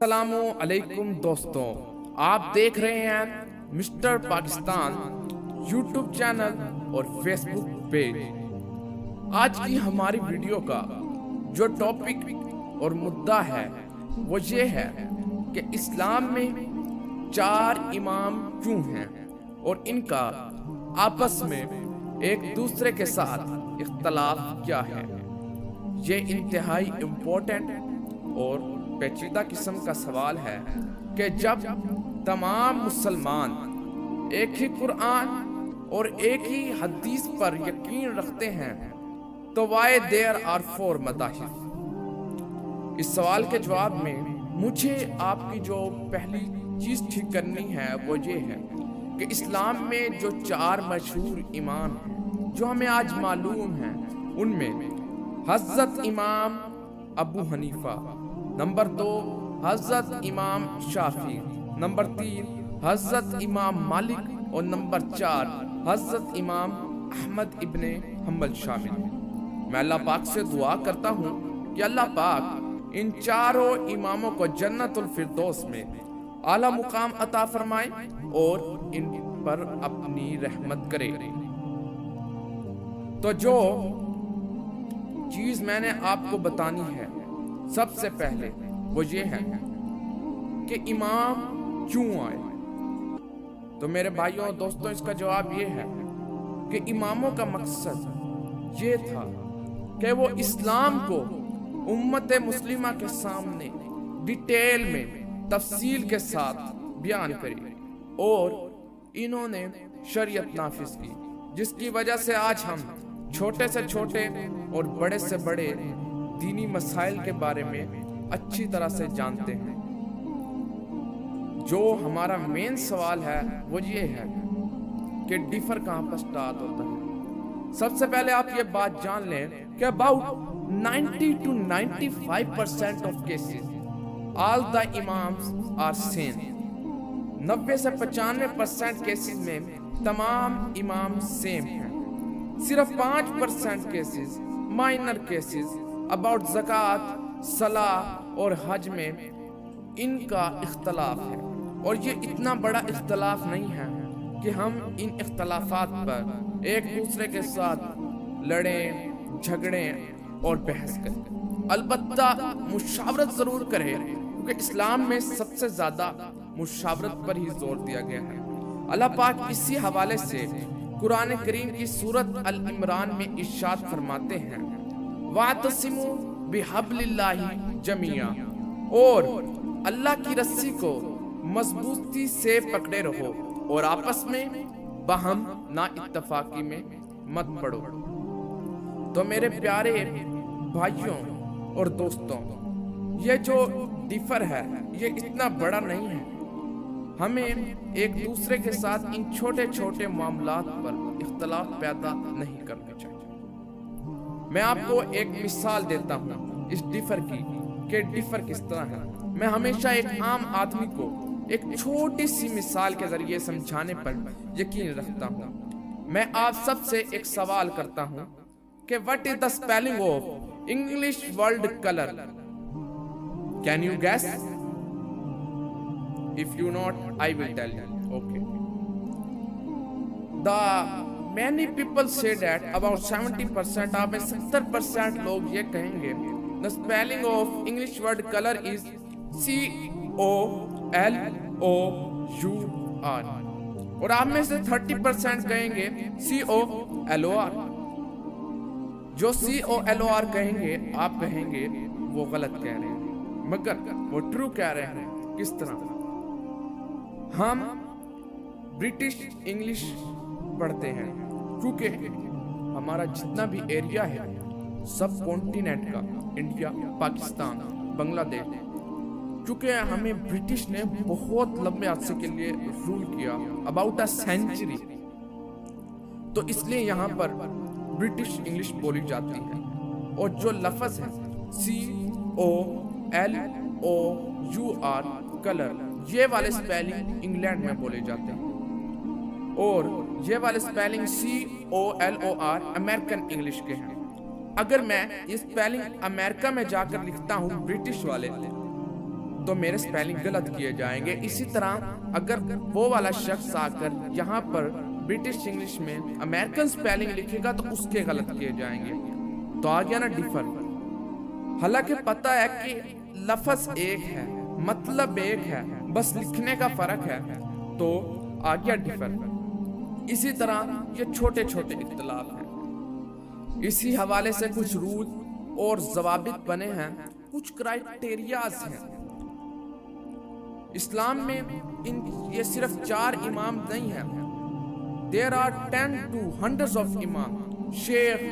السلام علیکم دوستوں، آپ دیکھ رہے ہیں مسٹر پاکستان یوٹیوب چینل اور فیس بک پیج۔ آج کی ہماری ویڈیو کا جو ٹاپک اور مدعا ہے وہ یہ ہے کہ اسلام میں 4 امام کیوں ہیں اور ان کا آپس میں ایک دوسرے کے ساتھ اختلاف کیا ہے۔ یہ انتہائی امپورٹنٹ اور پیچیدہ قسم کا سوال ہے کہ جب تمام مسلمان ایک ہی قرآن اور ایک ہی حدیث پر یقین رکھتے ہیں تو why there are 4 مذاہب؟ اس سوال کے جواب میں مجھے آپ کی جو پہلی چیز ٹھیک کرنی ہے وہ یہ ہے کہ اسلام میں جو 4 مشہور امام ہیں جو ہمیں آج معلوم ہیں، ان میں حضرت امام ابو حنیفہ، نمبر 2 حضرت امام شافعی، نمبر 3 حضرت امام مالک اور نمبر 4 حضرت امام احمد ابن حنبل شامل ہیں۔ میں اللہ پاک سے دعا کرتا ہوں کہ اللہ پاک ان 4 اماموں کو جنت الفردوس میں اعلیٰ مقام عطا فرمائے اور ان پر اپنی رحمت کرے۔ تو جو چیز میں نے آپ کو بتانی ہے سب سے پہلے وہ یہ ہے کہ امام کیوں آئے۔ تو میرے بھائیوں اور دوستوں، اس کا جواب یہ ہے کہ اماموں کا مقصد یہ تھا کہ وہ اسلام کو امت مسلمہ کے سامنے ڈیٹیل میں تفصیل کے ساتھ بیان کرے، اور انہوں نے شریعت نافذ کی، جس کی وجہ سے آج ہم چھوٹے سے چھوٹے اور بڑے سے بڑے دینی مسائل کے بارے میں اچھی طرح سے جانتے ہیں۔ جو ہمارا مین سوال ہے وہ یہ ہے کہ ڈیفر کہاں پر سٹارٹ ہوتا ہے۔ سب سے پہلے آپ یہ بات جان لیں کہ about 90 to 95% of cases all the imams are same۔ 90 سے 95% کیسز میں تمام امام سیم ہیں۔ صرف 5% کیسز، مائنر کیسز about زکوٰۃ، صلاح اور حج میں ان کا اختلاف ہے، اور یہ اتنا بڑا اختلاف نہیں ہے کہ ہم ان اختلافات پر ایک دوسرے کے ساتھ لڑیں، جھگڑیں اور بحث کریں۔ البتہ مشاورت ضرور کریں، کیونکہ اسلام میں سب سے زیادہ مشاورت پر ہی زور دیا گیا ہے۔ اللہ پاک اسی حوالے سے قرآن کریم کی سورۃ العمران میں ارشاد فرماتے ہیں وَاعْتَصِمُوا بِحَبْلِ اللَّهِ جَمِيعًا، اور اللہ کی رسی کو مضبوطی سے پکڑے رہو اور آپس میں باہم نا اتفاقی میں مت پڑو۔ تو میرے پیارے بھائیوں اور دوستوں، یہ جو ڈیفر ہے یہ اتنا بڑا نہیں ہے۔ ہمیں ایک دوسرے کے ساتھ ان چھوٹے چھوٹے معاملات پر اختلاف پیدا نہیں کرنا چاہیے۔ میں آپ کو ایک مثال دیتا ہوں اس ڈیفر کی کہ ڈیفر کس طرح ہے۔ میں ہمیشہ ایک عام آدمی کو ایک چھوٹی سی مثال کے ذریعے سمجھانے پر یقین رکھتا ہوں۔ میں آپ سب سے ایک سوال کرتا ہوں کہ what is the spelling of English word color? Can you guess? If you not, I will tell you. Okay. Many people say that about 70% آپ میں 70% لوگ یہ کہیں گے the spelling of English word color is COLOUR، اور آپ میں سے 30% کہیں گے COLOR۔ جو COLOR کہیں گے آپ کہیں گے وہ غلط کہہ رہے ہیں، مگر وہ ٹرو کہہ رہے ہیں۔ کس طرح؟ ہم برٹش انگلش پڑھتے ہیں کیونکہ ہمارا جتنا بھی ایریا ہے سب کانٹیننٹ کا، انڈیا، پاکستان، بنگلہ دیش، چونکہ ہمیں برٹش نے بہت لمبے عرصے کے لیے رول کیا، about a century، تو اس لیے یہاں پر برٹش انگلش بولی جاتی ہے۔ اور جو لفظ ہے COLOUR کلر، یہ والے سپیلنگ انگلینڈ میں بولے جاتے ہیں، اور یہ والے سپیلنگ COLOR امریکن انگلش کے ہیں۔ اگر میں یہ سپیلنگ امریکہ میں جا کر لکھتا ہوں برٹش والے، تو میرے سپیلنگ غلط کیے جائیں گے. اسی طرح اگر وہ والا شخص آ کر یہاں پر برٹش انگلش میں امریکن سپیلنگ لکھے گا تو اس کے غلط کیے جائیں گے. تو آ گیا نا ڈفر. حالانکہ پتہ ہے کہ لفظ ایک ہے, مطلب ایک ہے, بس لکھنے کا فرق ہے. تو آ گیا ڈفر. اسی طرح یہ چھوٹے چھوٹے اختلاف ہیں. اسی حوالے سے کچھ رول اور ضوابط بنے ہیں, کچھ کرائٹیریاز ہیں. اسلام میں یہ صرف 4 امام نہیں ہیں. There are 10 to hundreds of امام, شیخ,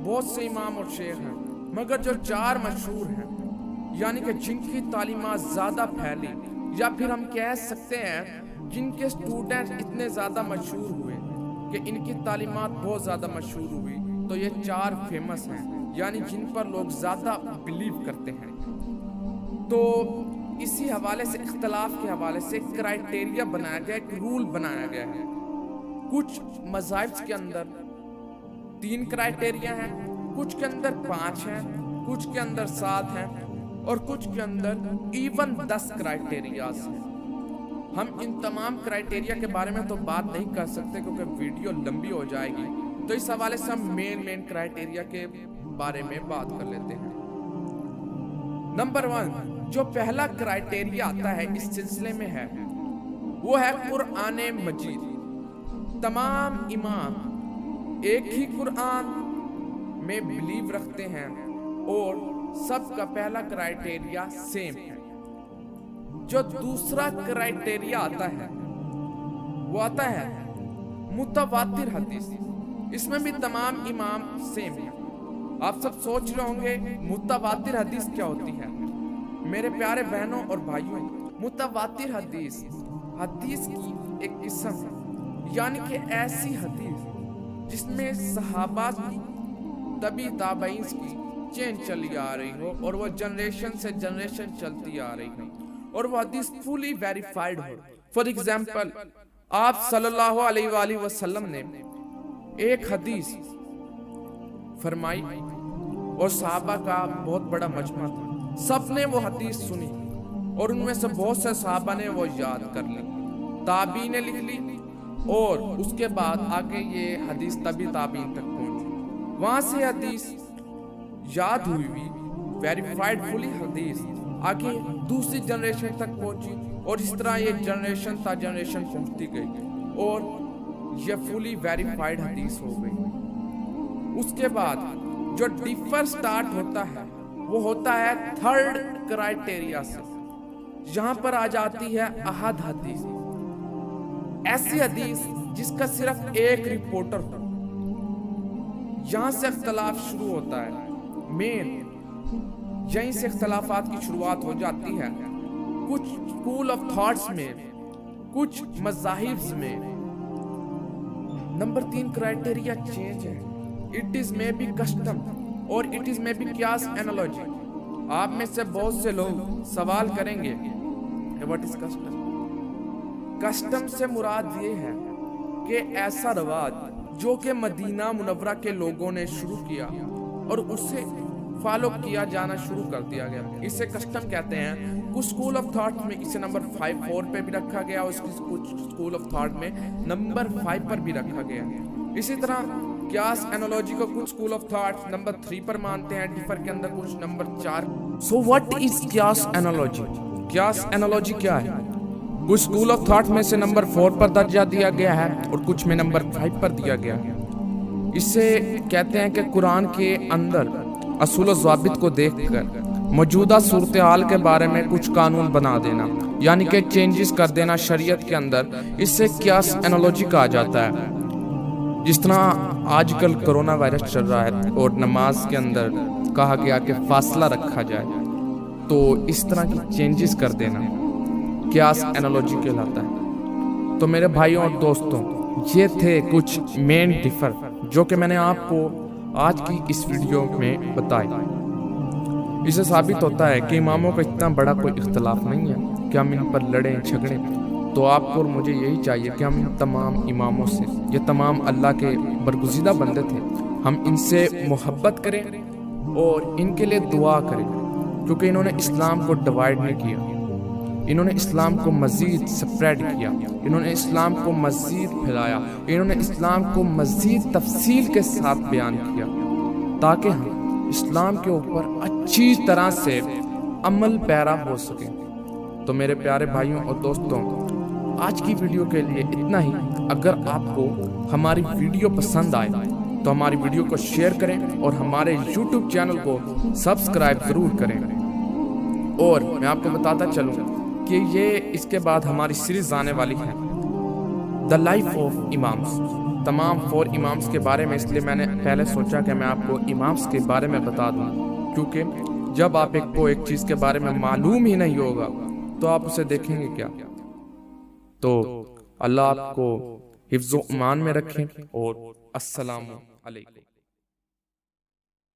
بہت سے امام اور شیخ ہیں, مگر جو 4 مشہور ہیں, یعنی کہ جن کی تعلیمات زیادہ پھیلی, یا پھر ہم کہہ سکتے ہیں جن کے اسٹوڈنٹ اتنے زیادہ مشہور ہوئے کہ ان کی تعلیمات بہت زیادہ مشہور ہوئی, تو یہ 4 فیمس ہیں, یعنی جن پر لوگ زیادہ بلیو کرتے ہیں. تو اسی حوالے سے اختلاف کے حوالے سے ایک کرائٹیریا بنایا گیا, ایک رول بنایا گیا ہے. کچھ مذاہب کے اندر 3 کرائٹیریا ہیں, کچھ کے اندر 5 ہیں, کچھ کے اندر 7 ہیں, اور کچھ کے اندر ایون 10 کرائٹیریاز ہیں. ہم ان تمام کرائٹیریا کے بارے میں تو بات نہیں کر سکتے کیونکہ ویڈیو لمبی ہو جائے گی. تو اس حوالے سے ہم مین کرائٹیریا کے بارے میں بات کر لیتے ہیں. نمبر 1 جو پہلا کرائٹیریا آتا ہے اس سلسلے میں ہے, وہ ہے قرآن مجید. تمام امام ایک ہی قرآن میں بلیو رکھتے ہیں اور سب کا پہلا کرائٹیریا سیم ہے. جو دوسرا کرائٹیریا آتا ہے وہ آتا ہے متواتر حدیث. اس میں بھی تمام امام سیم ہیں. آپ سب سوچ رہے ہوں گے متواتر حدیث کیا ہوتی ہے. میرے پیارے بہنوں اور بھائیوں, متواتر حدیث حدیث کی ایک قسم ہے, یعنی کہ ایسی حدیث جس میں صحابہ کی تبی تابعین کی چین چلی آ رہی ہو اور وہ جنریشن سے جنریشن چلتی آ رہی ہو, اور وہ حدیث فلی ویریفائیڈ ہو. فار ایگزامپل آپ صلی اللہ علیہ وآلہ وسلم نے ایک حدیث فرمائی اور صحابہ کا بہت بڑا مجمع تھا, سب نے وہ حدیث سنی اور ان میں سے بہت سے صحابہ نے وہ یاد کر لی, تابعین نے لکھ لی, اور اس کے بعد آگے یہ حدیث تابعین تک پہنچی. وہاں سے حدیث یاد ہوئی, ویریفائیڈ فلی حدیث آگے دوسری جنریشن تک پہنچی, اور اس طرح یہ جنریشن تا جنریشن پہنچتی گئی اور یہ فلی ویریفائیڈ حدیث ہو گئی. اس کے بعد جو ڈیفر سٹارٹ ہوتا ہے وہ ہوتا ہے 3rd کرائٹیریا سے. یہاں پر آ جاتی ہے احد حدیث, ایسی حدیث جس کا صرف ایک رپورٹر ہو. یہاں سے اختلاف شروع ہوتا ہے. یہیں سے اختلافات کی شروعات ہو جاتی ہے. کچھ اسکول آف تھاٹس میں, کچھ مذاہب میں. نمبر 3 کرائٹیریا چینج ہے. It is may be custom اور اٹ از مے بی قیاس انالوجی. آپ میں سے بہت سے لوگ سوال کریں گے واٹ از کسٹم. کسٹم سے مراد یہ ہے کہ ایسا رواج جو کہ مدینہ منورہ کے لوگوں نے شروع کیا اور اسے فالو کیا جانا شروع کر دیا گیا, اسے کسٹم کہتے ہیں. کچھ اسکول آف تھاٹ میں اسے نمبر 4 پہ بھی رکھا گیا, اور کچھ اسکول آف تھاٹ میں نمبر 5 پر بھی رکھا گیا. اسی طرح قیاس انالوجی کو کچھ اسکول آف تھاٹ نمبر 3 پر مانتے ہیں, ڈیفر کے اندر کچھ نمبر 4. سو واٹ از قیاس انالوجی. قیاس انالوجی کیا ہے؟ کچھ اسکول آف تھاٹ میں سے نمبر 4 پر درجہ دیا گیا ہے اور کچھ میں نمبر 5 پر دیا گیا ہے. اسے کہتے ہیں کہ قرآن کے اندر اصول و ضوابط کو دیکھ کر موجودہ صورتحال کے بارے میں کچھ قانون بنا دینا, یعنی کہ چینجز کر دینا شریعت کے اندر, اس سے قیاس انالوجی کہا جاتا ہے. جس طرح آج کل کرونا وائرس چل رہا ہے اور نماز کے اندر کہا گیا کہ فاصلہ رکھا جائے, تو اس طرح کی چینجز کر دینا قیاس انالوجی کہلاتا ہے. تو میرے بھائیوں اور دوستوں, یہ تھے کچھ مین ڈیفر جو کہ میں نے آپ کو آج کی اس ویڈیو میں بتائی. اس سے ثابت ہوتا ہے کہ اماموں کا اتنا بڑا کوئی اختلاف نہیں ہے کہ ہم ان پر لڑیں جھگڑیں. تو آپ کو اور مجھے یہی چاہیے کہ ہم ان تمام اماموں سے, یہ تمام اللہ کے برگزیدہ بندے تھے, ہم ان سے محبت کریں اور ان کے لیے دعا کریں کیونکہ انہوں نے اسلام کو ڈیوائیڈ نہیں کیا، انہوں نے اسلام کو مزید سپریڈ کیا، انہوں نے اسلام کو مزید پھیلایا، انہوں نے اسلام کو مزید تفصیل کے ساتھ بیان کیا تاکہ ہم اسلام کے اوپر اچھی طرح سے عمل پیرا ہو سکیں۔ تو میرے پیارے بھائیوں اور دوستوں، آج کی ویڈیو کے لیے اتنا ہی۔ اگر آپ کو ہماری ویڈیو پسند آئے تو ہماری ویڈیو کو شیئر کریں اور ہمارے یوٹیوب چینل کو سبسکرائب ضرور کریں۔ اور میں آپ کو بتاتا چلوں کہ اس کے بعد ہماری سیریز آنے والی ہے دا لائف آف امامس، تمام 4 امامس کے بارے میں۔ اس لیے میں نے پہلے سوچا کہ میں آپ کو امامس کے بارے میں بتا دوں، کیونکہ جب آپ کو ایک چیز کے بارے میں معلوم ہی نہیں ہوگا تو آپ اسے دیکھیں گے کیا؟ تو اللہ آپ کو حفظ و امان میں رکھیں، اور السلام علیکم۔